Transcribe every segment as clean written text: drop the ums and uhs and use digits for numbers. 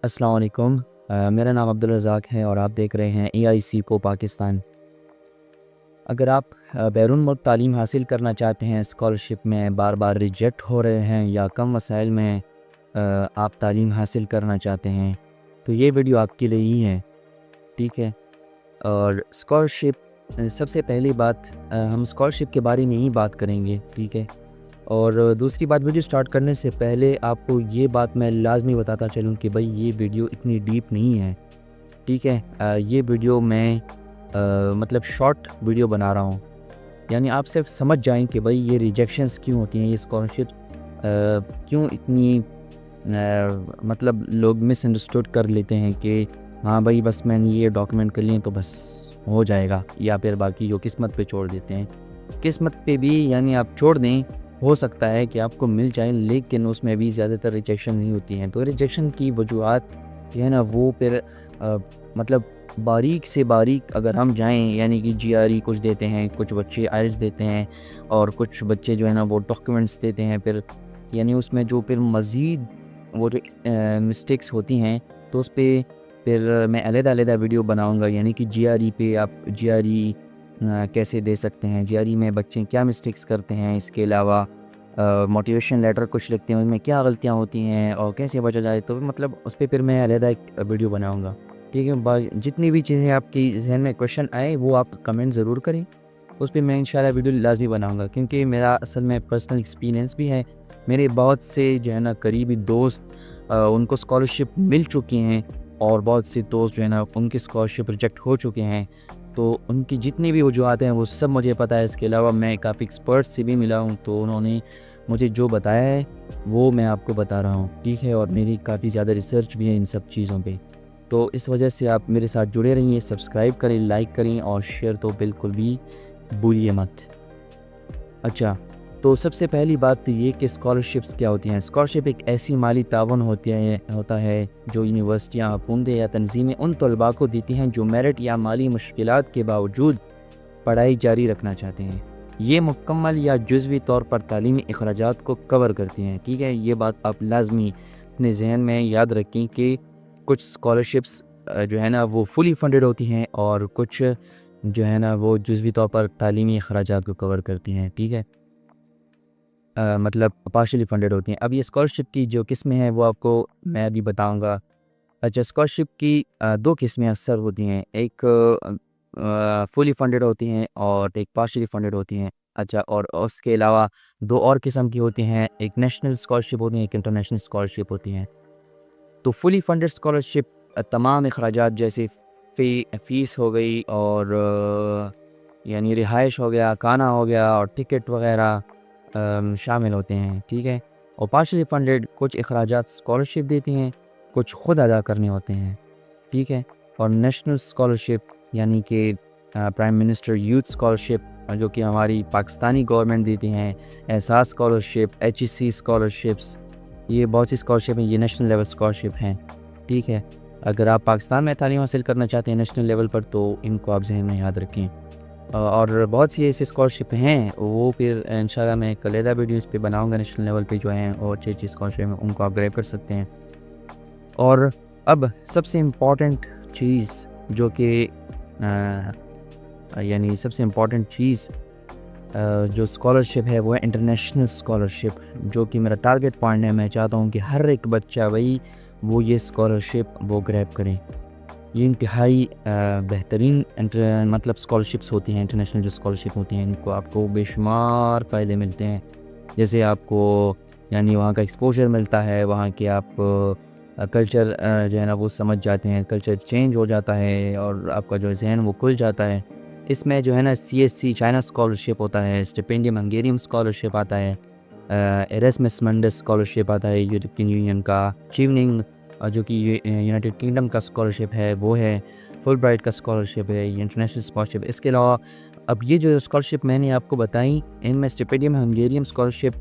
अस्सलाम वालेकुम। मेरा नाम अब्दुल रज़ाक है और आप देख रहे हैं AIC को पाकिस्तान। अगर आप बैरून मुल्क तालीम हासिल करना चाहते हैं, स्कॉलरशिप में बार बार रिजेक्ट हो रहे हैं या कम वसाइल में आप तालीम हासिल करना चाहते हैं, तो ये वीडियो आपके लिए ही है, ठीक है। और स्कॉलरशिप, सबसे पहली बात, हम स्कॉलरशिप के बारे में ही बात करेंगे, ठीक है। और दूसरी बात, वीडियो स्टार्ट करने से पहले आपको ये बात मैं लाजमी बताता चलूँ कि भाई ये वीडियो इतनी डीप नहीं है, ठीक है। ये वीडियो मैं मतलब शॉर्ट वीडियो बना रहा हूँ, यानी आप सिर्फ समझ जाएं कि भाई ये रिजेक्शंस क्यों होती हैं, ये स्कॉलरशिप क्यों इतनी मतलब लोग मिसअंडरस्टूड कर लेते हैं कि हाँ भाई बस मैंने ये डॉक्यूमेंट कर लिए तो बस हो जाएगा, या फिर बाकी जो किस्मत पे छोड़ देते हैं। किस्मत पे भी यानी आप छोड़ दें, हो सकता है कि आपको मिल जाए, लेकिन उसमें भी ज़्यादातर रिजेक्शन नहीं होती हैं। तो रिजेक्शन की वजूहत जो है ना वो फिर मतलब बारीक से बारीक अगर हम जाएं, यानी कि GRE कुछ देते हैं, कुछ बच्चे IELTS देते हैं और कुछ बच्चे जो है ना वो डॉक्यूमेंट्स देते हैं, फिर यानी उसमें जो फिर मज़ीद वो जो मिस्टेक्स होती हैं, तो उस पर फिर मैं अलग-अलग वीडियो बनाऊंगा। यानी कि GRE पे आप GRE कैसे दे सकते हैं, GRE में बच्चे क्या मिस्टेक्स करते हैं, इसके अलावा मोटिवेशन लेटर कुछ लिखते हैं उनमें क्या गलतियां होती हैं और कैसे बचा जाए, तो मतलब उस पर फिर मैं अलग एक वीडियो बनाऊंगा, ठीक है। जितनी भी चीज़ें आपकी जहन में क्वेश्चन आए वो आप कमेंट ज़रूर करें, उस पर मैं इंशाल्लाह वीडियो लाजमी बनाऊंगा, क्योंकि मेरा असल में पर्सनल एक्सपीरियंस भी है। मेरे बहुत से जो है ना करीबी दोस्त उनको स्कॉलरशिप मिल चुकी हैं और बहुत से दोस्त जो है ना उनकी स्कॉलरशिप रिजेक्ट हो चुके हैं, तो उनकी जितनी भी वजूहत हैं वो सब मुझे पता है। इसके अलावा मैं काफ़ी एक्सपर्ट से भी मिला हूँ, तो उन्होंने मुझे जो बताया है वो मैं आपको बता रहा हूँ, ठीक है। और मेरी काफ़ी ज़्यादा रिसर्च भी है इन सब चीज़ों पे, तो इस वजह से आप मेरे साथ जुड़े रहिए, सब्सक्राइब करें, लाइक करें और शेयर तो बिल्कुल भी भूलिए मत। अच्छा, तो सबसे पहली बात तो ये कि स्कॉलरशिप्स क्या होती हैं। स्कॉलरशिप एक ऐसी माली तावन होता है जो यूनिवर्सिटियाँ, हुकूमतें या तंजीमें उन तलबा को देती हैं जो मेरिट या माली मुश्किलात के बावजूद पढ़ाई जारी रखना चाहते हैं। ये मुकम्मल या जुज़वी तौर पर तालीमी अखराजात को कवर करती हैं, ठीक है। ये बात आप लाजमी अपने जहन में याद रखें कि कुछ स्कॉलरशिप्स जो है ना वो फुली फंडेड होती हैं और कुछ जो है ना वो जुज़वी तौर पर तालीमी अखराजात को कवर करती हैं, ठीक है। मतलब पार्शली फंडेड होती हैं। अब ये स्कॉलरशिप की जो किस्में हैं वो आपको मैं अभी बताऊंगा। अच्छा, स्कॉलरशिप की दो किस्में अक्सर होती हैं, एक फुली फंडेड होती हैं और एक पार्शली फंडेड होती हैं। अच्छा, और उसके अलावा दो और किस्म की होती हैं, एक नेशनल स्कॉलरशिप होती है, एक इंटरनेशनल स्कॉलरशिप होती हैं। तो फुली फंडेड स्कॉलरशिप तमाम अखराजात जैसे फ़ीस हो गई और यानी रिहाइश हो गया, खाना हो गया और टिकट वगैरह शामिल होते हैं, ठीक है। और पार्शली फंडेड कुछ अखराजात स्कॉलरशिप देती हैं, कुछ ख़ुद अदा करने होते हैं, ठीक है। और नेशनल स्कॉलरशिप यानी कि प्राइम मिनिस्टर यूथ स्कॉलरशिप जो कि हमारी पाकिस्तानी गवर्नमेंट देती हैं, एहसास स्कॉलरशिप, HEC स्कॉलरशिप्स, ये बहुत सी स्कॉलरशिप हैं, ये नेशनल लेवल स्कॉलरशिप हैं, ठीक है। अगर आप पाकिस्तान में तालीम हासिल करना चाहते हैं नेशनल लेवल पर, तो इनको आप जहन में याद रखें। और बहुत सी ऐसी स्कॉलरशिप हैं, वो फिर इंशाल्लाह मैं एक अलग वीडियो इस पे बनाऊंगा, नेशनल लेवल पे जो हैं और अच्छी अच्छी स्कॉलरशिप हैं उनको आप ग्रैब कर सकते हैं। और अब सबसे इम्पॉर्टेंट चीज़ जो कि यानी सबसे इम्पॉर्टेंट चीज़ जो स्कॉलरशिप है वो है इंटरनेशनल स्कॉलरशिप, जो कि मेरा टारगेट पॉइंट है। मैं चाहता हूँ कि हर एक बच्चा भाई वो ये स्कॉलरशिप वो ग्रैब करें। ये इंतहाई बेहतरीन मतलब स्कॉलरशिप्स होती हैं, इंटरनेशनल जो स्कॉलरशिप होती हैं, इनको आपको बेशुमार फ़ायदे मिलते हैं। जैसे आपको यानी वहाँ का एक्सपोजर मिलता है, वहाँ के आप कल्चर जो है ना वो समझ जाते हैं, कल्चर चेंज हो जाता है और आपका जो जहन वो खुल जाता है। इसमें जो है ना CSC चाइना स्कॉलरशिप होता है, स्टिपेंडियम हंगेरियन स्कॉलरशिप आता है, एरेस्मस मंडस स्कॉलरशिप आता है यूरोपियन यूनियन का, चीवनिंग जो कि यूनाइटेड किंगडम का स्कॉलरशिप है वो है, फुल ब्राइट का स्कॉलरशिप है, ये इंटरनेशनल स्कॉलरशिप। इसके अलावा अब ये जो स्कॉलरशिप मैंने आपको बताई, इनमें स्टिपेंडियम हंगेरियन स्कॉलरशिप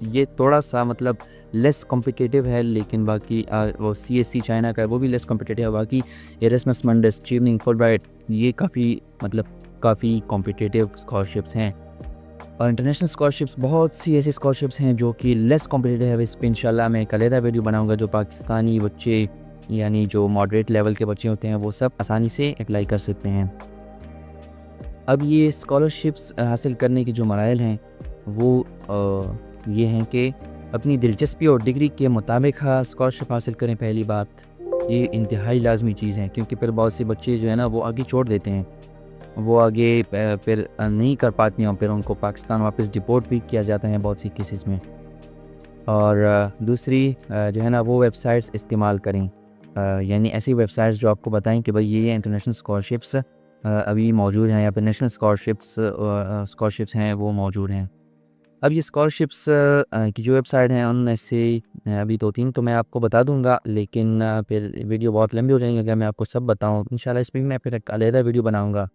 ये थोड़ा सा मतलब लेस कॉम्पिटिटिव है, लेकिन बाकी वो CSC चाइना का है वो भी लेस कॉम्पिटिटिव है। बाकी एरेस्मस मंडस, चीवनिंग, फुल ब्राइट ये काफ़ी कॉम्पिटिटिव स्कॉलरशिप्स हैं। और इंटरनेशनल स्कॉलरशिप्स बहुत सी ऐसी स्कॉलरशिप्स हैं जो कि लेस कॉम्पिटिटिव है। इस पर इंशाल्लाह मैं एक अलग वीडियो बनाऊंगा, जो पाकिस्तानी बच्चे یعنی جو ماڈریٹ لیول کے بچے ہوتے ہیں وہ سب آسانی سے اپلائی کر سکتے ہیں۔ اب یہ اسکالرشپس حاصل کرنے کے جو مراحل ہیں وہ یہ ہیں کہ اپنی دلچسپی اور ڈگری کے مطابق اسکالرشپ حاصل کریں۔ پہلی بات یہ انتہائی لازمی چیز ہے، کیونکہ پھر بہت سے بچے جو ہے نا وہ آگے چھوڑ دیتے ہیں، وہ آگے پھر نہیں کر پاتے ہیں، اور پھر ان کو پاکستان واپس ڈپورٹ بھی کیا جاتا ہے بہت سی کیسز میں۔ اور دوسری جو ہے نا وہ ویب سائٹس استعمال کریں، یعنی ایسی ویب سائٹس جو آپ کو بتائیں کہ بھئی یہ انٹرنیشنل اسکالرشپس ابھی موجود ہیں، یا پھر نیشنل اسکالرشپس ہیں وہ موجود ہیں۔ اب یہ اسکالرشپس کی جو ویب سائٹ ہیں ان میں سے ابھی 2-3 تو میں آپ کو بتا دوں گا، لیکن پھر ویڈیو بہت لمبی ہو جائیں گی اگر میں آپ کو سب بتاؤں۔ انشاءاللہ اس پہ بھی میں پھر ایک علیحدہ ویڈیو بناؤں گا۔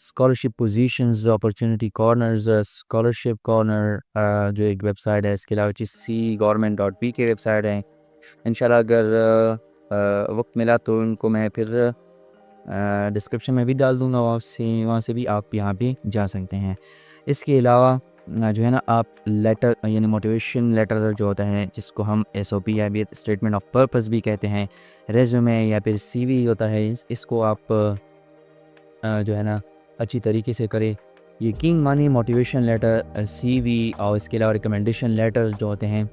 Scholarship positions, opportunity corners, scholarship corner جو ایک ویب سائٹ ہے، اس کے علاوہ government.p کی ویب سائٹ ہے۔ انشاءاللہ اگر وقت ملا تو ان کو میں پھر ڈسکرپشن میں بھی ڈال دوں گا، وہاں سے بھی آپ یہاں پہ جا سکتے ہیں۔ اس کے علاوہ جو ہے نا آپ لیٹر، یعنی موٹیویشن لیٹر جو ہوتا ہے جس کو ہم SOP یا بھی اسٹیٹمنٹ آف پرپس بھی کہتے ہیں، ریزیومے یا پھر CV ہوتا ہے، اس کو آپ جو ہے نا اچھی طریقے سے کریں۔ یقین مانی موٹیویشن لیٹر، CV اور اس کے علاوہ ریکمنڈیشن لیٹر جو ہوتے ہیں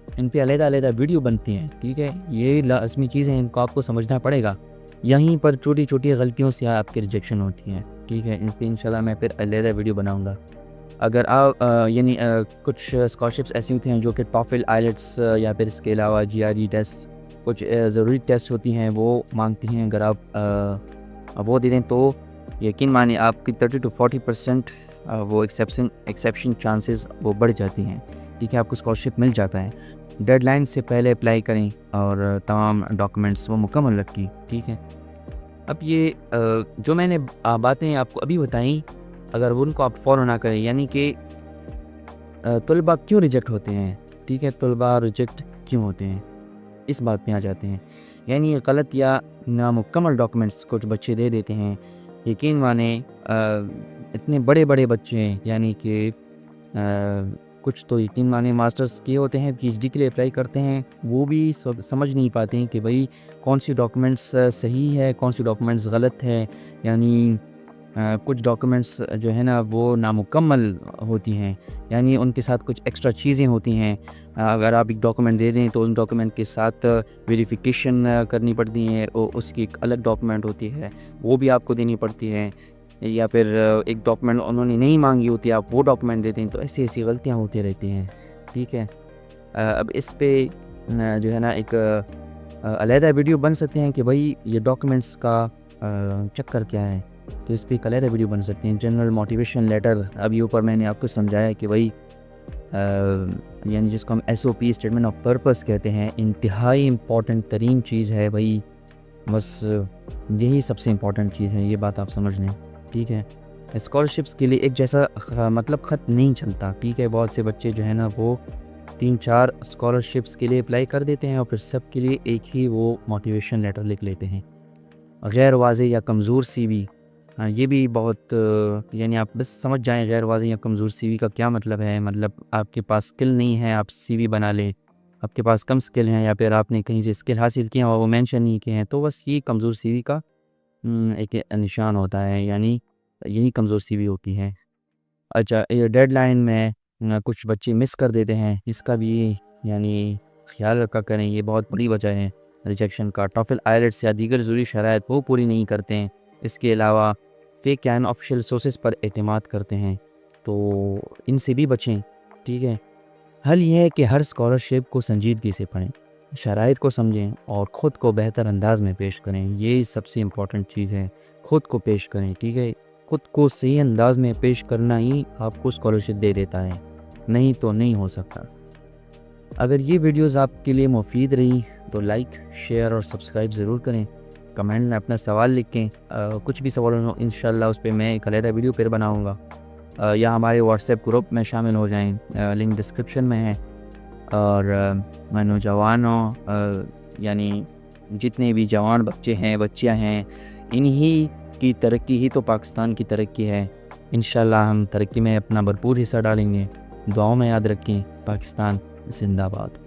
ان پہ علیحدہ ویڈیو بنتی ہیں، ٹھیک ہے؟ یہ لازمی چیزیں ہیں، ان کو آپ کو سمجھنا پڑے گا۔ یہیں پر چھوٹی چھوٹی غلطیوں سے آپ کی ریجیکشن ہوتی ہیں، ٹھیک ہے؟ ان پہ انشاءاللہ میں پھر علیحدہ ویڈیو بناؤں گا۔ اگر آپ یعنی کچھ اسکالرشپس ایسی ہوتی ہیں جو کہ ٹافل، آئیلٹس یا پھر اس کے علاوہ GRE ٹیسٹ، کچھ ضروری ٹیسٹ ہوتی ہیں وہ مانگتی ہیں، اگر آپ وہ دے دیں تو یقین مانی آپ کی 30 to 40% وہ ایکسیپشن چانسز وہ بڑھ جاتی ہیں، ٹھیک ہے؟ آپ کو اسکالرشپ مل جاتا ہے۔ ڈیڈ لائن سے پہلے اپلائی کریں اور تمام ڈاکومنٹس وہ مکمل رکھیں، ٹھیک ہے؟ اب یہ جو میں نے باتیں آپ کو ابھی بتائیں، اگر ان کو آپ فالو نہ کریں، یعنی کہ طلباء کیوں ریجیکٹ ہوتے ہیں، ٹھیک ہے؟ طلباء ریجیکٹ کیوں ہوتے ہیں، اس بات پہ آ جاتے ہیں۔ یعنی غلط یا نامکمل ڈاکومنٹس کچھ بچے دے دیتے ہیں۔ یقین مانیں اتنے بڑے بڑے بچے ہیں، یعنی کہ کچھ تو یقین مانیں ماسٹرز کیے ہوتے ہیں، PhD کے لیے اپلائی کرتے ہیں، وہ بھی سمجھ نہیں پاتے ہیں کہ بھئی کون سی ڈاکومنٹس صحیح ہے، کون سی ڈاکومنٹس غلط ہے۔ یعنی کچھ ڈاکومنٹس جو ہے نا وہ نامکمل ہوتی ہیں، یعنی ان کے ساتھ کچھ ایکسٹرا چیزیں ہوتی ہیں۔ اگر آپ ایک ڈاکومنٹ دے دیں تو اس ڈاکومنٹ کے ساتھ ویریفیکیشن کرنی پڑتی ہے، اس کی ایک الگ ڈاکومنٹ ہوتی ہے، وہ بھی آپ کو دینی پڑتی ہے۔ یا پھر ایک ڈاکومنٹ انہوں نے نہیں مانگی ہوتی، آپ وہ ڈاکومنٹ دیتے ہیں، تو ایسی غلطیاں ہوتی رہتی ہیں، ٹھیک ہے؟ اب اس پہ جو ہے نا ایک علیحدہ ویڈیو بن سکتے ہیں کہ بھئی یہ ڈاکومنٹس کا چکر کیا ہے، تو اس پہ ایک علیحدہ ویڈیو بن سکتے ہیں۔ جنرل موٹیویشن لیٹر، ابھی اوپر میں نے آپ کو سمجھایا کہ بھئی یعنی جس کو ہم SOP اسٹیٹمنٹ آف پرپس کہتے ہیں، انتہائی امپورٹنٹ ترین چیز ہے بھئی، بس یہی سب سے امپورٹنٹ چیز ہے، یہ بات آپ سمجھ لیں، ٹھیک ہے؟ اسکالرشپس کے لیے ایک جیسا مطلب خط نہیں چلتا، ٹھیک ہے؟ بہت سے بچے جو ہے نا وہ 3-4 اسکالرشپس کے لیے اپلائی کر دیتے ہیں اور پھر سب کے لیے ایک ہی وہ موٹیویشن لیٹر لکھ لیتے ہیں۔ غیر واضح یا کمزور CV، یہ بھی بہت یعنی آپ بس سمجھ جائیں غیر واضح یا کمزور CV کا کیا مطلب ہے۔ مطلب آپ کے پاس سکل نہیں ہے، آپ CV بنا لیں، آپ کے پاس کم سکل ہیں، یا پھر آپ نے کہیں سے سکل حاصل کیے ہیں اور وہ مینشن نہیں کیے ہیں، تو بس یہ کمزور CV کا ایک نشان ہوتا ہے، یعنی یہی کمزور CV ہوتی ہے۔ اچھا، ڈیڈ لائن میں کچھ بچے مس کر دیتے ہیں، اس کا بھی یعنی خیال رکھا کریں، یہ بہت بڑی وجہ ہے ریجیکشن کا۔ ٹافل، آئیلٹس یا دیگر ضروری شرائط وہ پوری نہیں کرتے ہیں۔ اس کے علاوہ فیک یا آفیشیل سورسز پر اعتماد کرتے ہیں، تو ان سے بھی بچیں، ٹھیک ہے؟ حل یہ ہے کہ ہر اسکالرشپ کو سنجیدگی سے پڑھیں، شرائط کو سمجھیں اور خود کو بہتر انداز میں پیش کریں۔ یہ سب سے امپورٹنٹ چیز ہے، خود کو پیش کریں، ٹھیک ہے؟ خود کو صحیح انداز میں پیش کرنا ہی آپ کو اسکالرشپ دے دیتا ہے، نہیں تو نہیں ہو سکتا۔ اگر یہ ویڈیوز آپ کے لیے مفید رہی تو لائک، شیئر اور سبسکرائب ضرور کریں۔ کمنٹ میں اپنا سوال لکھیں، کچھ بھی سوال ہو انشاءاللہ اس پہ میں ایک علیحدہ ویڈیو پھر بناؤں گا، یا ہمارے واٹس ایپ گروپ میں شامل ہو جائیں، لنک ڈسکرپشن میں ہے۔ اور میں نوجوانوں یعنی جتنے بھی جوان بچے ہیں، بچیاں ہیں، انہی کی ترقی ہی تو پاکستان کی ترقی ہے۔ انشاءاللہ ہم ترقی میں اپنا بھرپور حصہ ڈالیں گے۔ دعاؤں میں یاد رکھیں۔ پاکستان زندہ باد۔